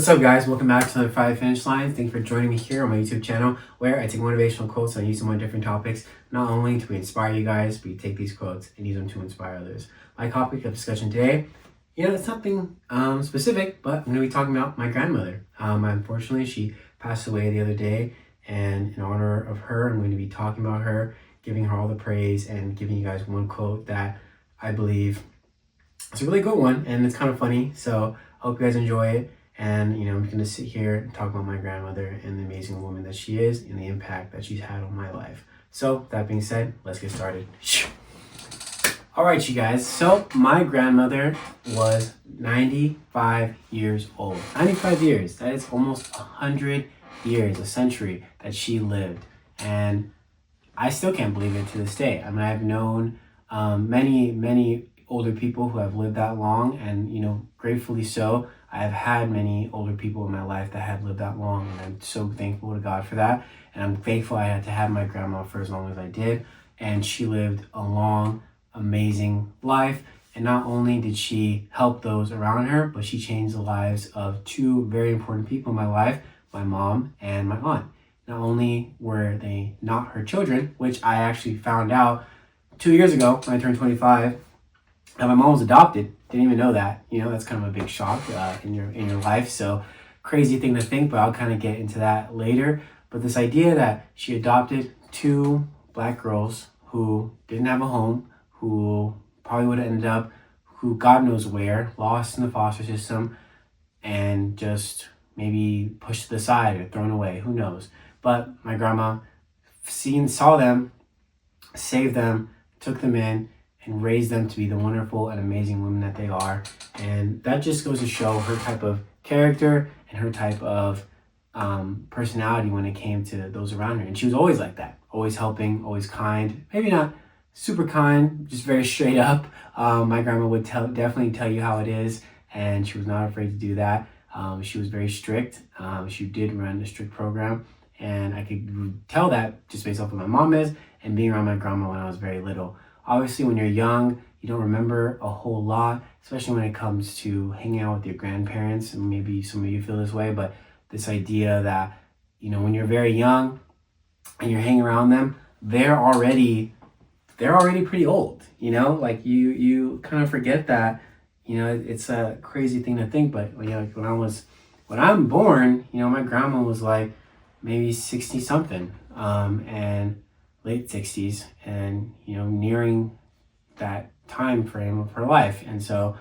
What's up, guys? Welcome back to another 5 Finish Lines. Thanks for joining me here on my YouTube channel, where I take motivational quotes and I use them on different topics, not only to inspire you guys, but you take these quotes and use them to inspire others. My topic of discussion today, it's something specific, but I'm going to be talking about my grandmother. Unfortunately, she passed away the other day, and in honor of her, I'm going to be talking about her, giving her all the praise, and giving you guys one quote that I believe is a really good one, and it's kind of funny. So I hope you guys enjoy it. And, I'm going to sit here and talk about my grandmother and the amazing woman that she is and the impact that she's had on my life. So, that being said, let's get started. All right, you guys. So, my grandmother was 95 years old. 95 years. That is almost 100 years, a century that she lived. And I still can't believe it to this day. I mean, I've known many older people who have lived that long, and, gratefully so. I have had many older people in my life that have lived that long, and I'm so thankful to God for that. And I'm thankful I had to have my grandma for as long as I did. And she lived a long, amazing life. And not only did she help those around her, but she changed the lives of two very important people in my life, my mom and my aunt. Not only were they not her children, which I actually found out 2 years ago when I turned 25, that my mom was adopted. Didn't even know that. That's kind of a big shock in your life. So crazy thing to think, but I'll kind of get into that later. But this idea that she adopted two black girls who didn't have a home, who probably would have ended up, who God knows where, lost in the foster system, and just maybe pushed to the side or thrown away. Who knows? But my grandma saw them, saved them, took them in, and raise them to be the wonderful and amazing women that they are. And that just goes to show her type of character and her type of personality when it came to those around her. And she was always like that, always helping, always kind, maybe not super kind, just very straight up. My grandma would definitely tell you how it is, and she was not afraid to do that. She was very strict. She did run a strict program, and I could tell that just based off what my mom is and being around my grandma when I was very little. Obviously, when you're young, you don't remember a whole lot, especially when it comes to hanging out with your grandparents. And maybe some of you feel this way, but this idea that, when you're very young and you're hanging around them, they're already pretty old, like you kind of forget that, it's a crazy thing to think. But, when I'm born, my grandma was like maybe 60 something, and late 60s, and nearing that time frame of her life. And so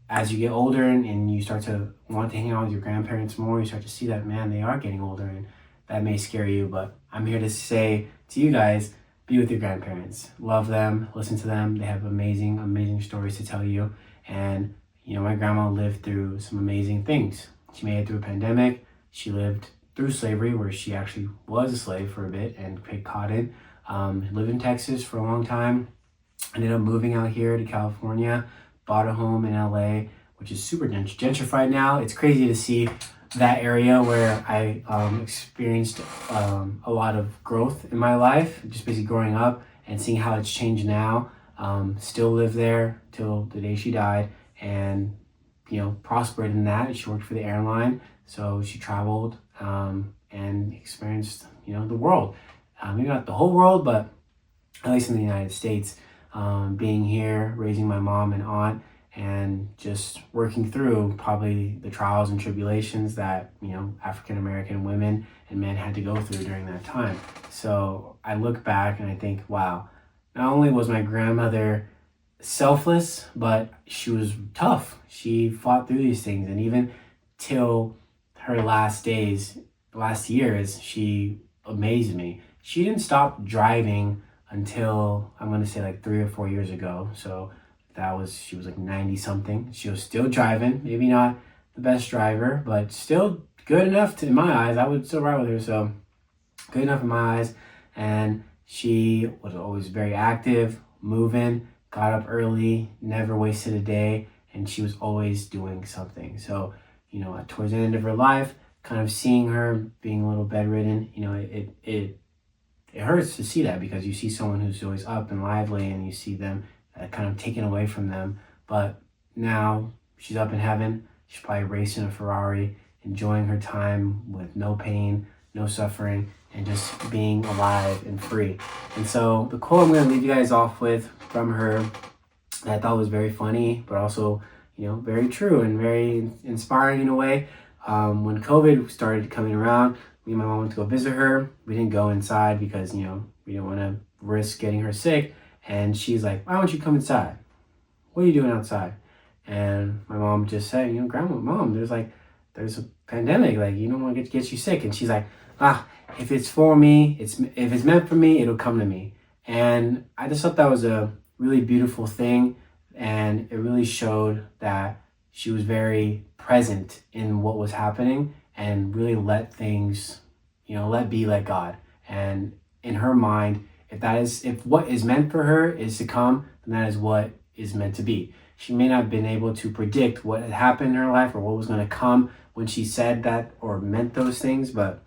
as you get older and you start to want to hang out with your grandparents more, you start to see that, man, they are getting older, and that may scare you. But I'm here to say to you guys, be with your grandparents, love them, listen to them. They have amazing stories to tell you. And my grandma lived through some amazing things. She made it through a pandemic. She lived through slavery, where she actually was a slave for a bit and picked cotton. Lived in Texas for a long time, ended up moving out here to California, bought a home in LA, which is super gentrified now. It's crazy to see that area where I experienced a lot of growth in my life, just basically growing up and seeing how it's changed now. Still live there till the day she died, and prospered in that. She worked for the airline, so she traveled and experienced the world. Maybe not the whole world, but at least in the United States. Being here, raising my mom and aunt, and just working through probably the trials and tribulations that, African American women and men had to go through during that time. So I look back and I think, wow, not only was my grandmother selfless, but she was tough. She fought through these things. And even till her last years, she amazed me. She didn't stop driving until, I'm going to say, like 3 or 4 years ago. So she was like 90 something. She was still driving, maybe not the best driver, but still good enough in my eyes. I would still ride with her. So good enough in my eyes. And she was always very active, moving, got up early, never wasted a day. And she was always doing something. So, towards the end of her life, kind of seeing her being a little bedridden, it hurts to see that, because you see someone who's always up and lively, and you see them kind of taken away from them. But now she's up in heaven. She's probably racing a Ferrari, enjoying her time with no pain, no suffering, and just being alive and free. And so the quote I'm going to leave you guys off with from her that I thought was very funny, but also, very true and very inspiring in a way. When COVID started coming around, me and my mom went to go visit her. We didn't go inside because, we didn't want to risk getting her sick. And she's like, why don't you come inside? What are you doing outside? And my mom just said, Grandma, Mom, there's a pandemic. Like, you don't want to get you sick. And she's like, if it's for me, if it's meant for me, it'll come to me. And I just thought that was a really beautiful thing. And it really showed that she was very present in what was happening and really let things, let God. And in her mind, if what is meant for her is to come, then that is what is meant to be. She may not have been able to predict what had happened in her life or what was going to come when she said that or meant those things, but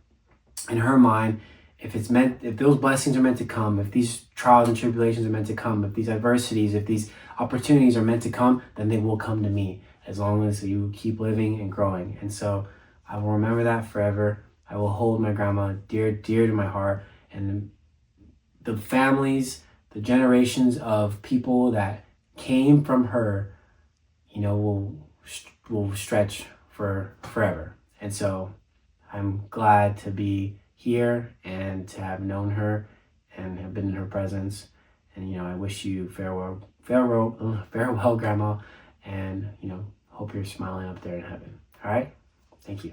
in her mind, if those blessings are meant to come, if these trials and tribulations are meant to come, if these adversities, if these opportunities are meant to come, then they will come to me as long as you keep living and growing. And so I will remember that forever. I will hold my grandma dear to my heart, and the families, the generations of people that came from her, will stretch for forever. And so I'm glad to be here and to have known her and have been in her presence. And, I wish you farewell, Grandma. And, hope you're smiling up there in heaven. All right. Thank you.